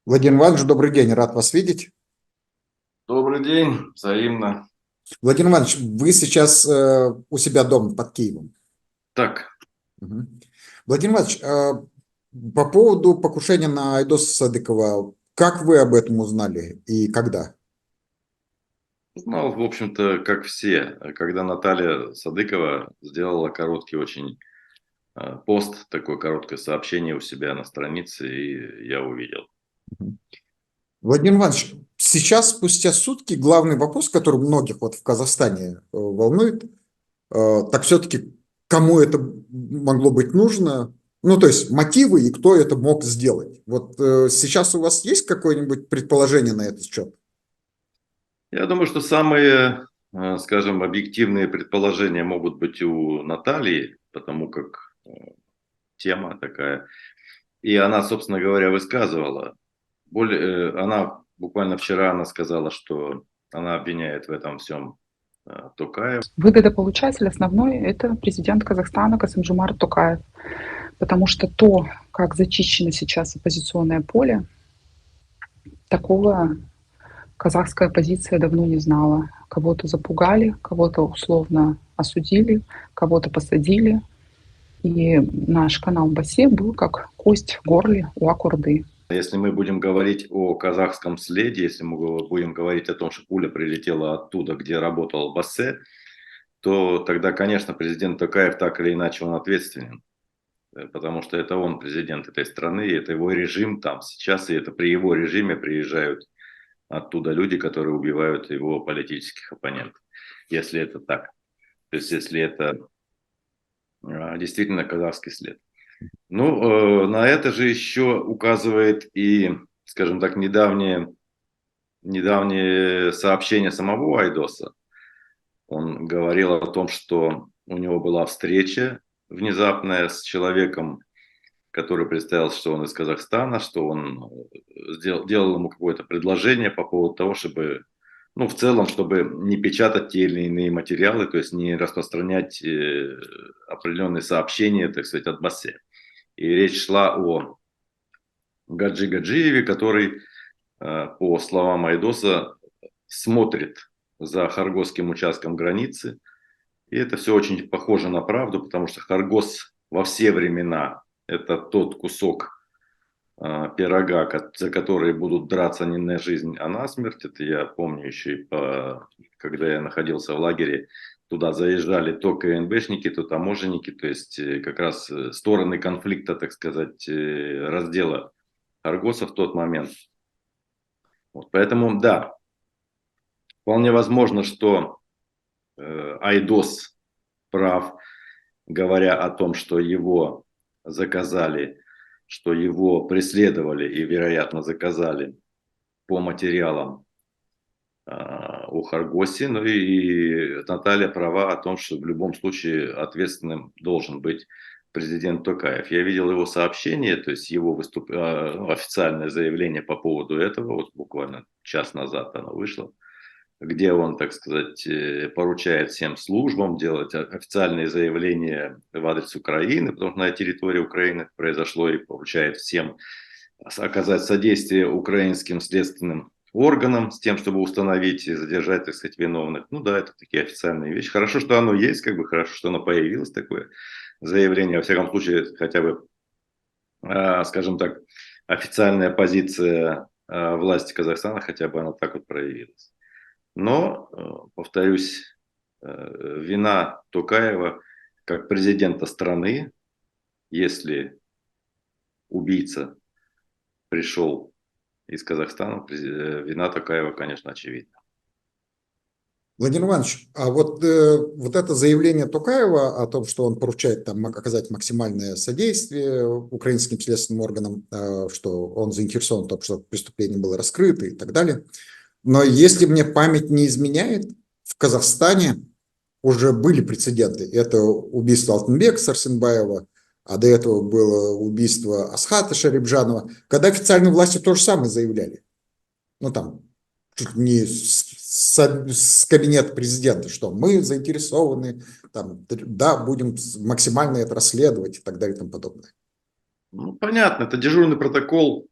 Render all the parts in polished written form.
Владимир Иванович, добрый день, рад вас видеть. Добрый день, взаимно. Владимир Иванович, вы сейчас у себя дома под Киевом. Так, Мгм. Владимир Иванович, по поводу покушения на Айдоса Садыкова, как вы об этом узнали и когда? знал, в общем-то, как все, когда Наталья Садыкова сделала короткий очень пост, такое короткое сообщение у себя на странице, и я увидел. Мгм. Владимир Иванович, сейчас, спустя сутки, главный вопрос, который многих вот в Казахстане волнует, так все-таки кому это могло быть нужно? Ну, то есть мотивы и кто это мог сделать. Вот сейчас у вас есть какое-нибудь предположение на этот счет? Я думаю, что самые, скажем, объективные предположения могут быть у Натальи, потому как тема такая. И она, собственно говоря, высказывала. Она буквально вчера она сказала, что она обвиняет в этом всем Токаева. Выгодополучатель основной – это президент Казахстана Касым-Жомарт Токаев. Потому что то, как зачищено сейчас оппозиционное поле, такого казахская оппозиция давно не знала. Кого-то запугали, кого-то условно осудили, кого-то посадили. И наш канал Басе был как кость в горле у Акурды. Если мы будем говорить о казахском следе, если мы будем говорить о том, что пуля прилетела оттуда, где работал Бассе, то тогда, конечно, президент Токаев так или иначе он ответственен. Потому что это он президент этой страны, и это его режим там сейчас, и это при его режиме приезжают оттуда люди, которые убивают его политических оппонентов. Если это так. То есть если это действительно казахский след. Ну, на это же еще указывает и, скажем так, недавнее сообщение самого Айдоса. Он говорил о том, что у него была встреча внезапная с человеком, который представил, что он из Казахстана, что он делал ему какое-то предложение по поводу того, чтобы, ну, в целом, чтобы не печатать те или иные материалы, то есть не распространять определенные сообщения, так сказать, от Бассе. И речь шла о Гаджи Гаджиеве, который, по словам Айдоса, смотрит за Хоргосским участком границы. И это все очень похоже на правду, потому что Хоргос во все времена – это тот кусок пирога, за который будут драться не на жизнь, а на смерть. Это я помню еще и когда я находился в лагере, туда заезжали то КНБшники, то таможенники, то есть как раз стороны конфликта, так сказать, раздела Аргоса в тот момент. Вот, поэтому, да, вполне возможно, что Айдос прав, говоря о том, что его заказали, что его преследовали и, вероятно, заказали по материалам о Хоргосе. Ну и Наталья права о том, что в любом случае ответственным должен быть президент Токаев. Я видел его сообщение, то есть его официальное заявление по поводу этого, вот буквально час назад оно вышло, где он, так сказать, поручает всем службам делать официальные заявления в адрес Украины, потому что на территории Украины произошло, и поручает всем оказать содействие украинским следственным органам с тем, чтобы установить и задержать, так сказать, виновных. Ну да, это такие официальные вещи. Хорошо, что оно есть, как бы хорошо, что оно появилось, такое заявление. Во всяком случае, хотя бы, скажем так, официальная позиция власти Казахстана, хотя бы она так вот проявилась. Но, повторюсь, вина Токаева как президента страны, если убийца пришел из Казахстана, вина Токаева, конечно, очевидна. Владимир Иванович, а вот это заявление Токаева о том, что он поручает там оказать максимальное содействие украинским следственным органам, что он заинтересован в том, чтобы преступление было раскрыто и так далее. Но если мне память не изменяет, в Казахстане уже были прецеденты. Это убийство Алтынбека Сарсенбаева, а до этого было убийство Асхата Шарибжанова, когда официальные власти то же самое заявляли. Ну там, чуть не с кабинета президента, что мы заинтересованы, там, да, будем максимально это расследовать и так далее и тому подобное. Ну, понятно, это дежурный протокол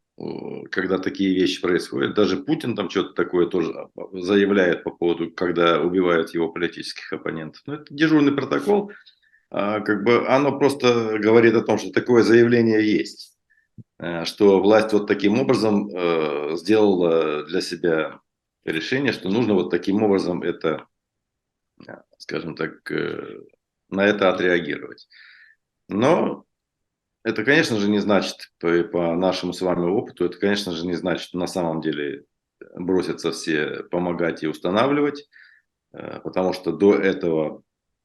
когда такие вещи происходят. Даже Путин там что-то такое тоже заявляет по поводу, когда убивают его политических оппонентов. Но это дежурный протокол. Как бы оно просто говорит о том, что такое заявление есть. Что власть вот таким образом сделала для себя решение, что нужно вот таким образом это, скажем так, на это отреагировать. Но это, конечно же, не значит, по нашему с вами опыту, это, конечно же, не значит, что на самом деле бросятся все помогать и устанавливать, потому что до этого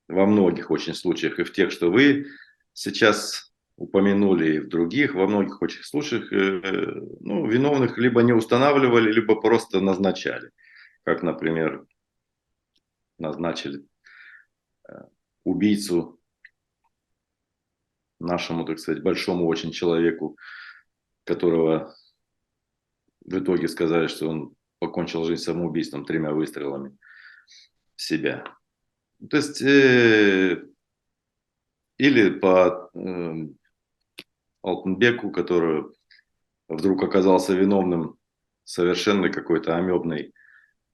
во многих очень случаях, и в тех, что вы сейчас упомянули, и в других, во многих очень случаях, ну, виновных либо не устанавливали, либо просто назначали. Как, например, назначили убийцу нашему, так сказать, большому очень человеку, которого в итоге сказали, что он покончил жизнь самоубийством 3 выстрелами в себя. То есть, или по Алтынбеку, который вдруг оказался виновным, совершенно какой-то амебный,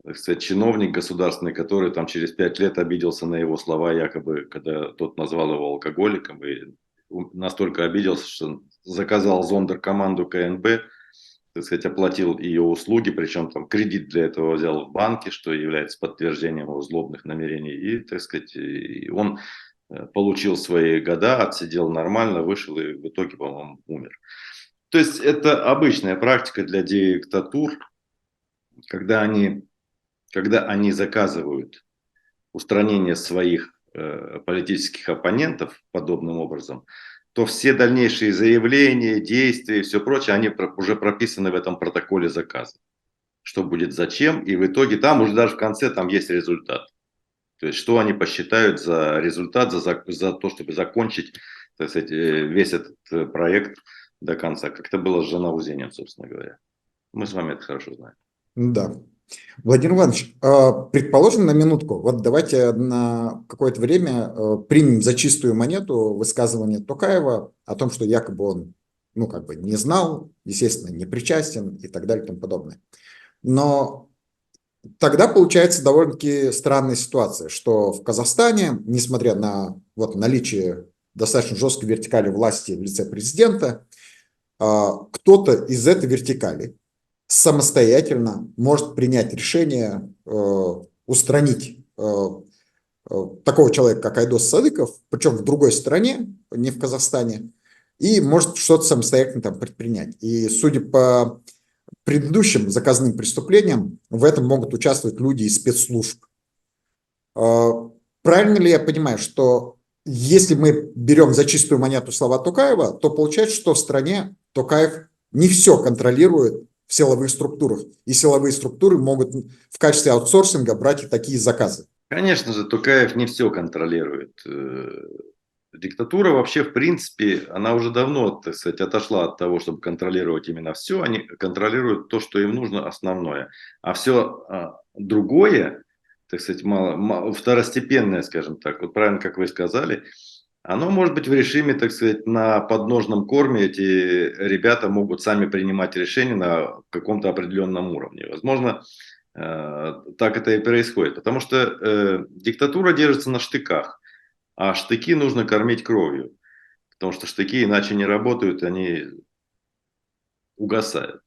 так сказать, чиновник государственный, который там через 5 лет обиделся на его слова, якобы, когда тот назвал его алкоголиком, и настолько обиделся, что заказал зондеркоманду КНБ, так сказать, оплатил ее услуги, причем там кредит для этого взял в банке, что является подтверждением его злобных намерений, и, так сказать, и он получил свои года, отсидел нормально, вышел и в итоге, по-моему, умер. То есть это обычная практика для диктатур, когда они заказывают устранение своих политических оппонентов подобным образом, то все дальнейшие заявления, действия и все прочее, они уже прописаны в этом протоколе заказа. Что будет зачем, и в итоге там уже даже в конце там есть результат. То есть что они посчитают за результат, за то, чтобы закончить, так сказать, весь этот проект до конца. Как это было с Жанаузением, собственно говоря. Мы с вами это хорошо знаем. Да. Владимир Иванович, предположим на минутку, вот давайте на какое-то время примем за чистую монету высказывание Токаева о том, что якобы он, ну, как бы не знал, естественно, не причастен и так далее и тому подобное. Но тогда получается довольно-таки странная ситуация, что в Казахстане, несмотря на вот наличие достаточно жесткой вертикали власти в лице президента, кто-то из этой вертикали самостоятельно может принять решение устранить такого человека, как Айдос Садыков, причем в другой стране, не в Казахстане, и может что-то самостоятельно там предпринять. И судя по предыдущим заказным преступлениям, в этом могут участвовать люди из спецслужб. Правильно ли я понимаю, что если мы берем за чистую монету слова Токаева, то получается, что в стране Токаев не все контролирует в силовых структурах, и силовые структуры могут в качестве аутсорсинга брать и такие заказы? Конечно же, Токаев не все контролирует. Диктатура вообще, в принципе, она уже давно, так сказать, отошла от того, чтобы контролировать именно все. Они контролируют то, что им нужно, основное. А все другое, так сказать, второстепенное, скажем так, вот правильно, как вы сказали, оно может быть в режиме, так сказать, на подножном корме. Эти ребята могут сами принимать решения на каком-то определенном уровне. Возможно, так это и происходит. Потому что диктатура держится на штыках. А штыки нужно кормить кровью. Потому что штыки иначе не работают, они угасают.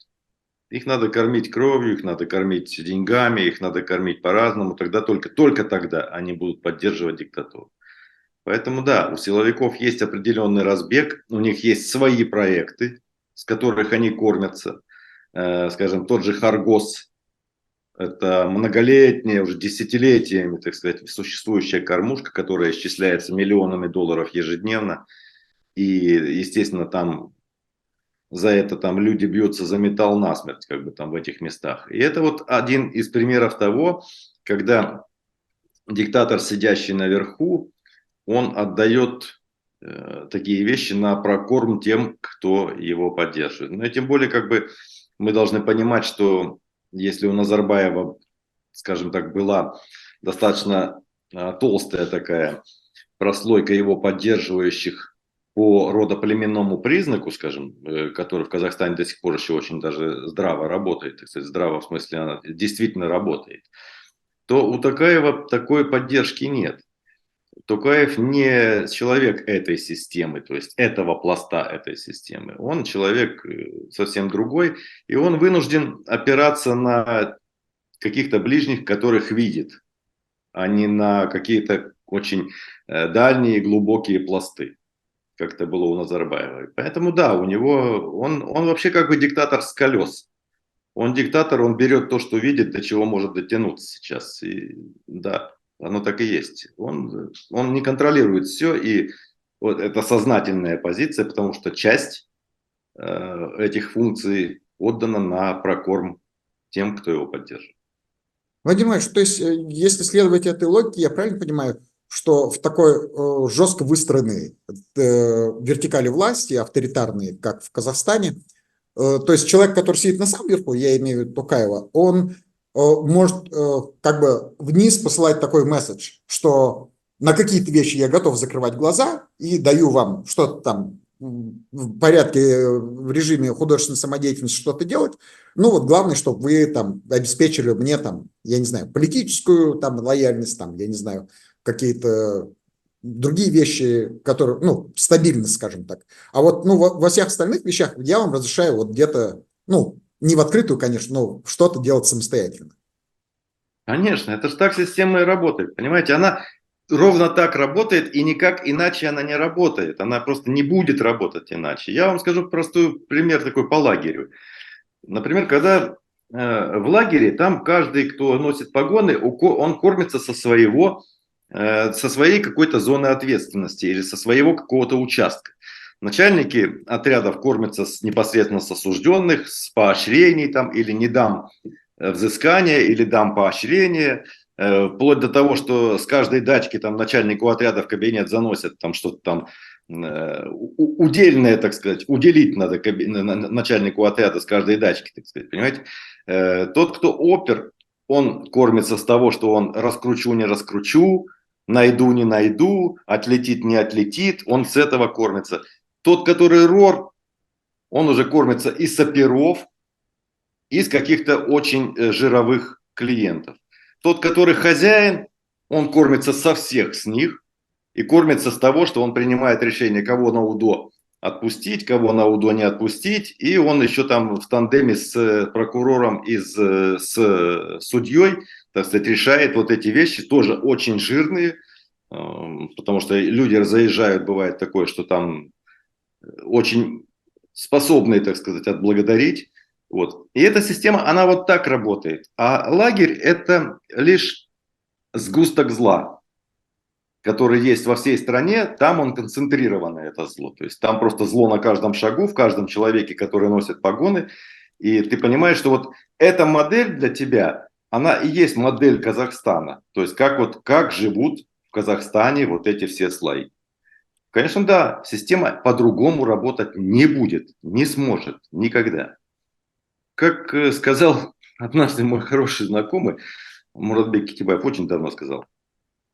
Их надо кормить кровью, их надо кормить деньгами, их надо кормить по-разному. Тогда только тогда они будут поддерживать диктатуру. Поэтому да, у силовиков есть определенный разбег, у них есть свои проекты, с которых они кормятся. Скажем, тот же Харгос, это многолетняя, уже десятилетиями, так сказать, существующая кормушка, которая исчисляется миллионами долларов ежедневно. И, естественно, там за это там люди бьются за металл насмерть, как бы там в этих местах. И это вот один из примеров того, когда диктатор, сидящий наверху, он отдает такие вещи на прокорм тем, кто его поддерживает. Но тем более, как бы мы должны понимать, что если у Назарбаева, скажем так, была достаточно толстая такая прослойка его поддерживающих по родоплеменному признаку, скажем, который в Казахстане до сих пор еще очень даже здраво работает, так сказать, здраво в смысле она действительно работает, то у Токаева такой поддержки нет. Токаев не человек этой системы, то есть этого пласта этой системы. Он человек совсем другой, и он вынужден опираться на каких-то ближних, которых видит, а не на какие-то очень дальние глубокие пласты, как это было у Назарбаева. Поэтому да, у него, он вообще как бы диктатор с колес. Он диктатор, он берет то, что видит, до чего может дотянуться сейчас. И да, оно так и есть. Он не контролирует все, и вот это сознательная позиция, потому что часть этих функций отдана на прокорм тем, кто его поддерживает. Владимир Иванович, то есть, если следовать этой логике, я правильно понимаю, что в такой жестко выстроенной вертикали власти, авторитарной, как в Казахстане, то есть человек, который сидит на самом верху, я имею в виду Токаева, он может как бы вниз посылать такой месседж, что на какие-то вещи я готов закрывать глаза и даю вам что-то там в порядке, в режиме художественной самодеятельности что-то делать. Ну вот главное, чтобы вы там обеспечили мне там, я не знаю, политическую там лояльность, там, я не знаю, какие-то другие вещи, которые, ну, стабильность, скажем так. А вот, ну, во всех остальных вещах я вам разрешаю вот где-то, ну, не в открытую, конечно, но что-то делать самостоятельно. Конечно, это же так система и работает, понимаете? Она ровно так работает, и никак иначе она не работает. Она просто не будет работать иначе. Я вам скажу простой пример такой по лагерю. Например, когда в лагере, там каждый, кто носит погоны, он кормится со своей какой-то зоны ответственности или со своего какого-то участка. Начальники отрядов кормятся непосредственно с осужденных, с поощрений там, или не дам взыскания, или дам поощрения, вплоть до того, что с каждой дачки там начальнику отряда в кабинет заносят там что-то там удельное, так сказать, уделить надо начальнику отряда с каждой дачки, так сказать, понимаете? Тот, кто опер, он кормится с того, что он раскручу, не раскручу, найду, не найду, отлетит, не отлетит, он с этого кормится. Тот, который рор, он уже кормится из оперов, из каких-то очень жировых клиентов. Тот, который хозяин, он кормится со всех с них и кормится с того, что он принимает решение, кого на УДО отпустить, кого на УДО не отпустить, и он еще там в тандеме с прокурором и с судьей, так сказать, решает вот эти вещи, тоже очень жирные, потому что люди заезжают, бывает такое, что там очень способные, так сказать, отблагодарить. Вот. И эта система, она вот так работает. А лагерь – это лишь сгусток зла, который есть во всей стране, там он концентрированное, это зло. То есть там просто зло на каждом шагу, в каждом человеке, который носит погоны. И ты понимаешь, что вот эта модель для тебя, она и есть модель Казахстана. То есть как живут в Казахстане вот эти все слои. Конечно, да, система по-другому работать не будет, не сможет никогда. Как сказал однажды мой хороший знакомый, Муратбек Китибаев очень давно сказал,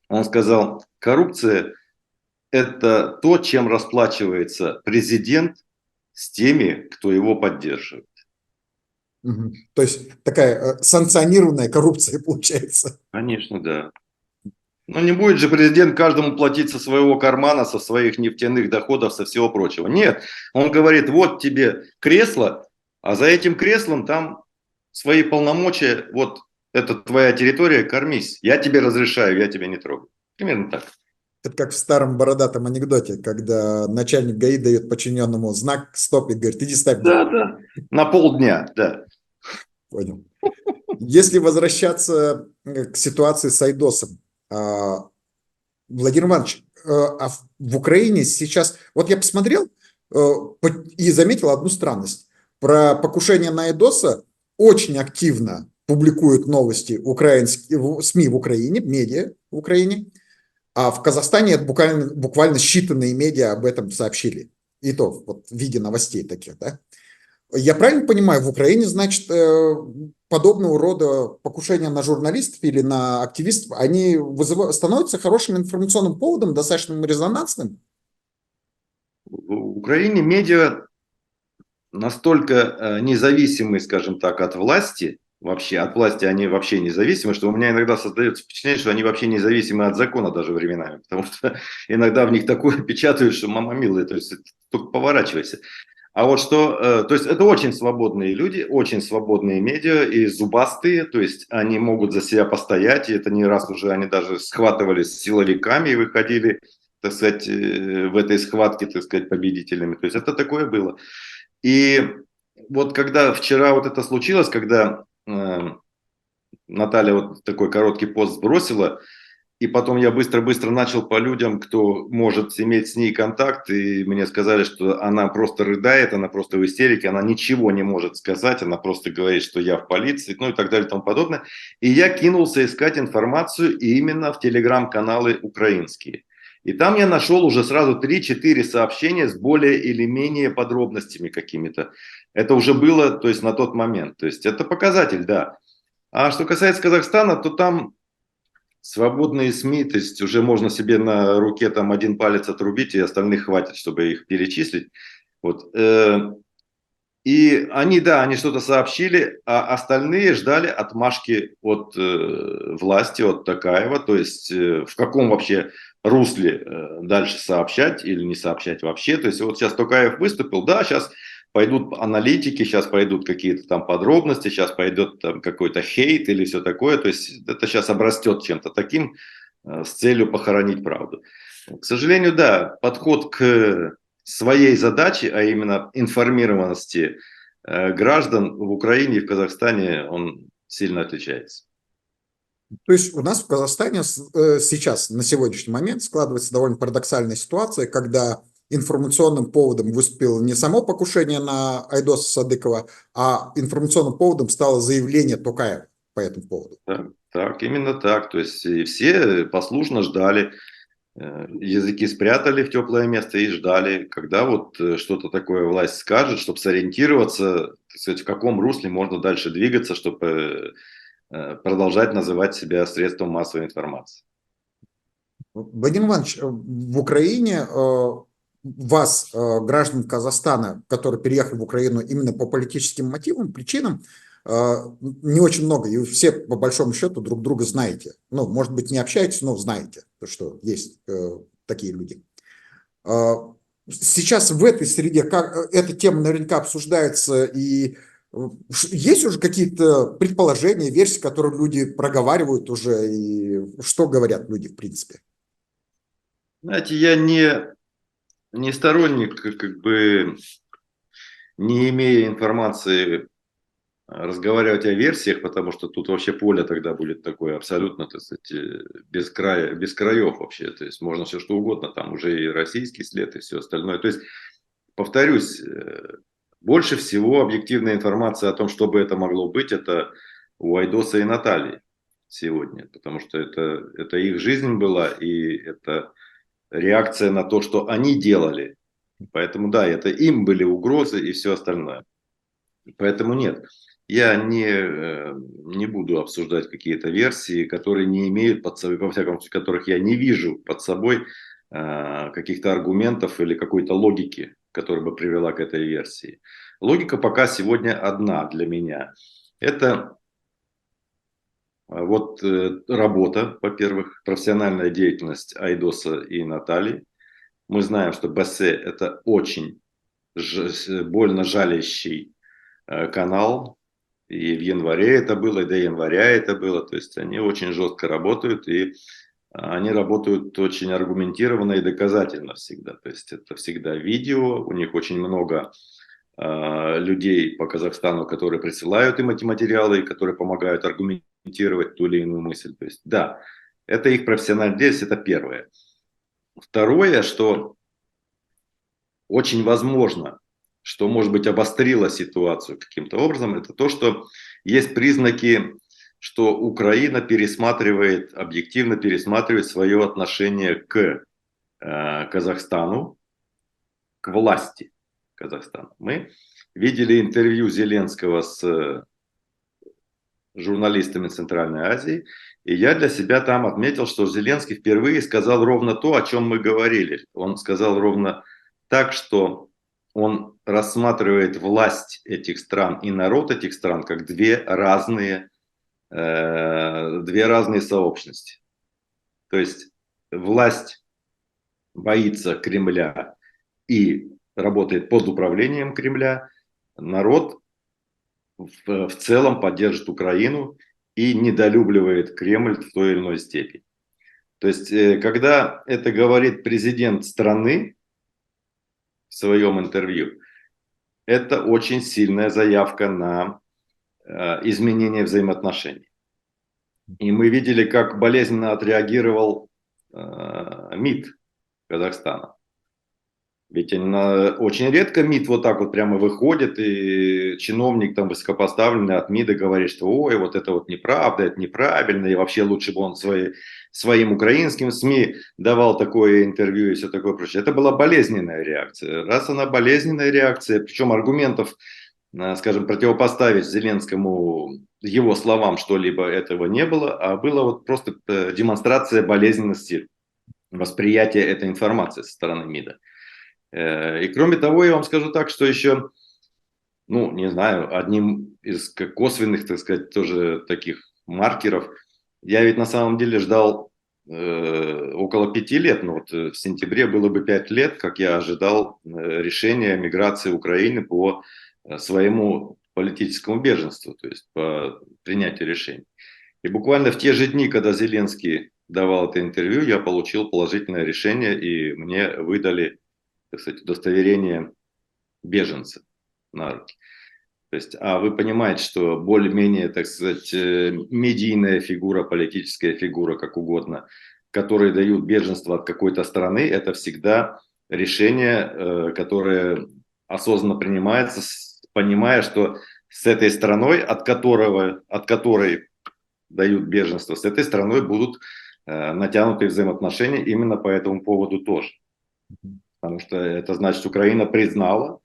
он сказал, коррупция – это то, чем расплачивается президент с теми, кто его поддерживает. Угу. То есть такая санкционированная коррупция получается. Конечно, да. Но не будет же президент каждому платить со своего кармана, со своих нефтяных доходов, со всего прочего. Нет, он говорит, вот тебе кресло, а за этим креслом там свои полномочия, вот это твоя территория, кормись. Я тебе разрешаю, я тебя не трогаю. Примерно так. Это как в старом бородатом анекдоте, когда начальник ГАИ дает подчиненному знак «стоп» и говорит, иди ставь. Да, да. На полдня, да. Понял. Если возвращаться к ситуации с Айдосом, Владимир Иванович, а в Украине сейчас, вот я посмотрел и заметил одну странность. Про покушение на Айдоса очень активно публикуют новости украинские СМИ в Украине, медиа в Украине, а в Казахстане это буквально считанные медиа об этом сообщили. И то вот в виде новостей таких, да? Я правильно понимаю, в Украине, значит, подобного рода покушения на журналистов или на активистов, они становятся хорошим информационным поводом, достаточно резонансным? В Украине медиа настолько независимы, скажем так, от власти, вообще от власти они вообще независимы, что у меня иногда создается впечатление, что они вообще независимы от закона даже временами, потому что иногда в них такое печатают, что мама милая, то есть только поворачивайся. А вот что, то есть это очень свободные люди, очень свободные медиа и зубастые, то есть они могут за себя постоять, и это не раз уже они даже схватывались с силовиками и выходили, так сказать, в этой схватке, так сказать, победителями. То есть это такое было. И вот когда вчера вот это случилось, когда Наталья вот такой короткий пост сбросила, и потом я быстро-быстро начал по людям, кто может иметь с ней контакт, и мне сказали, что она просто рыдает, она просто в истерике, она ничего не может сказать, она просто говорит, что я в полиции, ну и так далее и тому подобное. И я кинулся искать информацию именно в телеграм-каналы украинские. И там я нашел уже сразу 3-4 сообщения с более или менее подробностями какими-то. Это уже было, то есть на тот момент. То есть это показатель, да. А что касается Казахстана, то там свободные СМИ, то есть уже можно себе на руке там один палец отрубить, и остальных хватит, чтобы их перечислить. Вот. И они, да, они что-то сообщили, а остальные ждали отмашки от власти, от Токаева, то есть в каком вообще русле дальше сообщать или не сообщать вообще. То есть вот сейчас Токаев выступил, да, сейчас пойдут аналитики, сейчас пойдут какие-то там подробности, сейчас пойдет там какой-то хейт или все такое. То есть это сейчас обрастет чем-то таким с целью похоронить правду. К сожалению, да, подход к своей задаче, а именно информированности граждан в Украине и в Казахстане, он сильно отличается. То есть у нас в Казахстане сейчас, на сегодняшний момент, складывается довольно парадоксальная ситуация, когда информационным поводом выступило не само покушение на Айдоса Садыкова, а информационным поводом стало заявление Токаева по этому поводу. Так, именно так. То есть и все послушно ждали, языки спрятали в теплое место и ждали, когда вот что-то такое власть скажет, чтобы сориентироваться, так сказать, в каком русле можно дальше двигаться, чтобы продолжать называть себя средством массовой информации. Владимир Иванович, в Украине вас, граждан Казахстана, которые переехали в Украину именно по политическим мотивам, причинам, не очень много, и вы все по большому счету друг друга знаете. Ну, может быть, не общаетесь, но знаете, что есть такие люди. Сейчас в этой среде эта тема наверняка обсуждается, и есть уже какие-то предположения, версии, которые люди проговаривают уже, и что говорят люди в принципе? Знаете, я не сторонник, как бы, не имея информации, разговаривать о версиях, потому что тут вообще поле тогда будет такое абсолютно, так сказать, без краев вообще. То есть можно все что угодно, там уже и российский след, и все остальное. То есть, повторюсь, больше всего объективная информация о том, что бы это могло быть, это у Айдоса и Натальи сегодня. Потому что это их жизнь была, и это реакция на то, что они делали. Поэтому да, это им были угрозы и все остальное. Поэтому нет, я не буду обсуждать какие-то версии, которые не имеют под собой, во всяком случае, которых я не вижу под собой каких-то аргументов или какой-то логики, которая бы привела к этой версии. Логика пока сегодня одна для меня. Это вот работа, во-первых, профессиональная деятельность Айдоса и Натальи. Мы знаем, что Бассе это очень больно жалящий канал, и в январе это было, и до января это было, то есть они очень жестко работают, и они работают очень аргументированно и доказательно всегда, то есть это всегда видео, у них очень много людей по Казахстану, которые присылают им эти материалы, которые помогают аргументировать ту или иную мысль, то есть да, это их профессиональная деятельность, это первое. Второе, что очень возможно, что, может быть, обострило ситуацию каким-то образом, это то, что есть признаки, что Украина объективно пересматривает свое отношение к Казахстану, к власти Казахстана. Мы видели интервью Зеленского с журналистами Центральной Азии, и я для себя там отметил, что Зеленский впервые сказал ровно то, о чем мы говорили. Он сказал ровно так, что он рассматривает власть этих стран и народ этих стран как две разные сообщности. То есть власть боится Кремля и работает под управлением Кремля, народ в целом поддержит Украину и недолюбливает Кремль в той или иной степени. То есть, когда это говорит президент страны в своем интервью, это очень сильная заявка на изменение взаимоотношений. И мы видели, как болезненно отреагировал МИД Казахстана. Ведь очень редко МИД вот так вот прямо выходит, и чиновник там высокопоставленный от МИДа говорит, что ой, вот это вот неправда, это неправильно, и вообще лучше бы он своим украинским СМИ давал такое интервью и все такое прочее. Это была болезненная реакция. Раз она болезненная реакция, причем аргументов, скажем, противопоставить Зеленскому его словам что-либо этого не было, а была вот просто демонстрация болезненности восприятия этой информации со стороны МИДа. И кроме того, я вам скажу так, что еще, ну, не знаю, одним из косвенных, так сказать, тоже таких маркеров, я ведь на самом деле ждал около 5 лет, ну вот в сентябре было бы 5 лет, как я ожидал решения миграции Украины по своему политическому беженству, то есть по принятию решений. И буквально в те же дни, когда Зеленский давал это интервью, я получил положительное решение, и мне выдали, так сказать, удостоверение беженца на руки. То есть, а вы понимаете, что более-менее, так сказать, медийная фигура, политическая фигура, как угодно, которые дают беженство от какой-то страны, это всегда решение, которое осознанно принимается, понимая, что с этой страной, от которой дают беженство, с этой страной будут натянутые взаимоотношения именно по этому поводу тоже. Потому что это значит, Украина признала,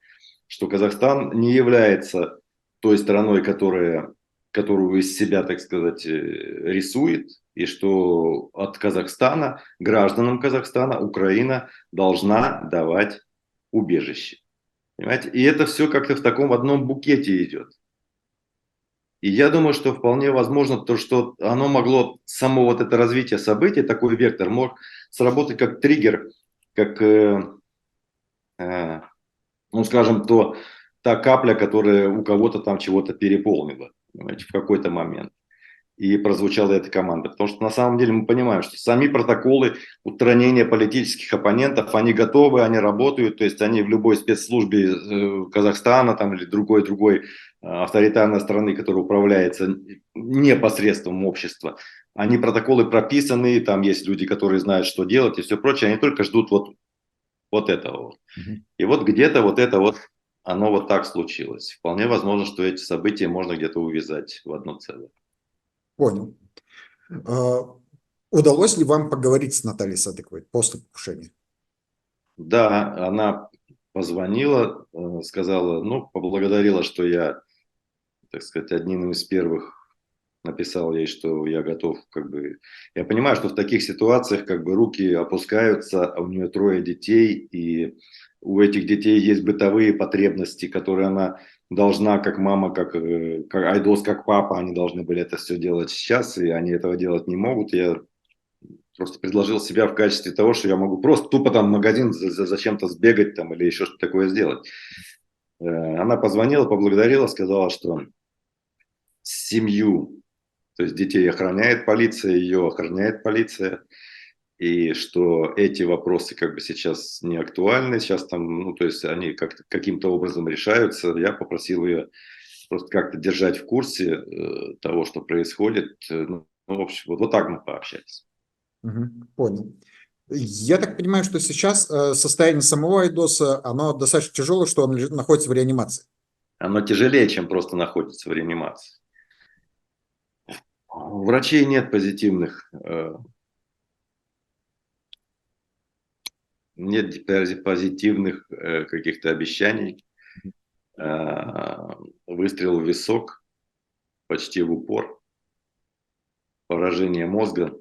что Казахстан не является той страной, которую из себя, так сказать, рисует, и что от Казахстана, гражданам Казахстана, Украина должна давать убежище. Понимаете? И это все как-то в таком одном букете идет. И я думаю, что вполне возможно то, что оно могло, само вот это развитие событий, такой вектор, мог сработать как триггер, как ну, скажем, та капля, которая у кого-то там чего-то переполнила, понимаете, в какой-то момент. И прозвучала эта команда. Потому что на самом деле мы понимаем, что сами протоколы устранения политических оппонентов, они готовы, они работают, то есть они в любой спецслужбе Казахстана там, или другой авторитарной страны, которая управляется непосредством общества, они протоколы прописаны, там есть люди, которые знают, что делать и все прочее, они только ждут вот этого вот. И вот где-то вот это вот, оно вот так случилось. Вполне возможно, что эти события можно где-то увязать в одно целое. Понял. Удалось ли вам поговорить с Натальей Садыковой после покушения? Да, она позвонила, сказала, ну, поблагодарила, что я, так сказать, одним из первых написал ей, что я готов, как бы, я понимаю, что в таких ситуациях, как бы, руки опускаются, а у нее 3 детей, и у этих детей есть бытовые потребности, которые она должна, как мама, как Айдос, как папа, они должны были это все делать сейчас, и они этого делать не могут. Я просто предложил себя в качестве того, что я могу просто тупо там в магазин зачем-то сбегать там или еще что-то такое сделать. Она позвонила, поблагодарила, сказала, что семью, то есть детей охраняет полиция, ее охраняет полиция, и что эти вопросы как бы сейчас не актуальны, сейчас там, ну, то есть они как-то каким-то образом решаются. Я попросил ее просто как-то держать в курсе того, что происходит. Ну, в общем, вот так мы пообщались. Понял. Я так понимаю, что сейчас состояние самого Айдоса, оно достаточно тяжелое, что он находится в реанимации. Оно тяжелее, чем просто находиться в реанимации. У врачей нет позитивных каких-то обещаний. Выстрел в висок, почти в упор, поражение мозга.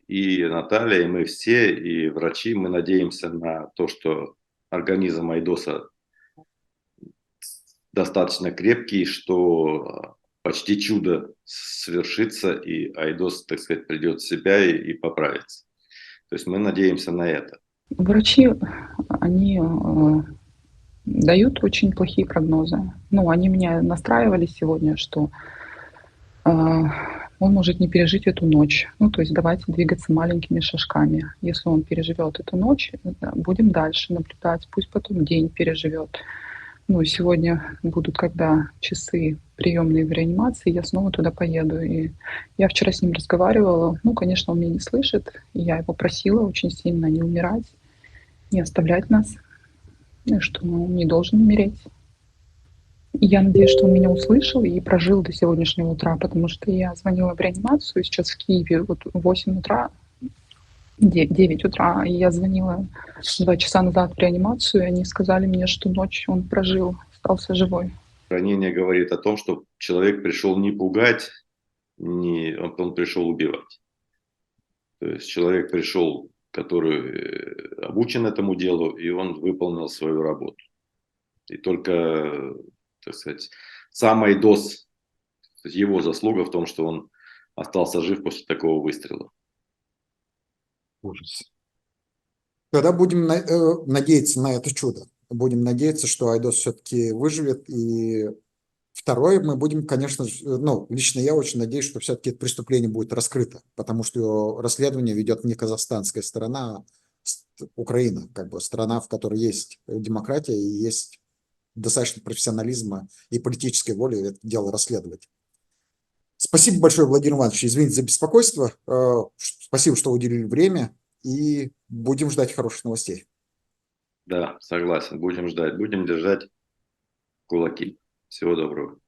и Наталья, и мы все, и врачи, мы надеемся на то, что организм Айдоса достаточно крепкий, что почти чудо свершится, и Айдос, так сказать, придет в себя и поправится. То есть мы надеемся на это. Врачи, они дают очень плохие прогнозы. Ну, они меня настраивали сегодня, что он может не пережить эту ночь. Ну, то есть давайте двигаться маленькими шажками. Если он переживет эту ночь, будем дальше наблюдать. Пусть потом день переживет. Ну, и сегодня будут, когда часы приемные в реанимации, я снова туда поеду. И я вчера с ним разговаривала. Ну, конечно, он меня не слышит. И я его просила очень сильно не умирать, не оставлять нас, и что он не должен умереть. И я надеюсь, что он меня услышал и прожил до сегодняшнего утра, потому что я звонила в реанимацию сейчас в Киеве вот в 8 утра, 9 утра, и я звонила 2 часа назад в реанимацию, и они сказали мне, что ночь он прожил, остался живой. Ранение говорит о том, что человек пришел не пугать, он пришел убивать. То есть человек пришел, который обучен этому делу, и он выполнил свою работу. И только, так сказать, сам Айдос, его заслуга в том, что он остался жив после такого выстрела. Ужас. Тогда будем надеяться на это чудо. Будем надеяться, что Айдос все-таки выживет. И второе, мы будем, конечно, ну, лично я очень надеюсь, что все-таки это преступление будет раскрыто, потому что расследование ведет не казахстанская сторона, а Украина, как бы страна, в которой есть демократия и есть достаточно профессионализма и политической воли это дело расследовать. Спасибо большое, Владимир Иванович. Извините за беспокойство. Спасибо, что уделили время. И будем ждать хороших новостей. Да, согласен. Будем ждать. Будем держать кулаки. Всего доброго.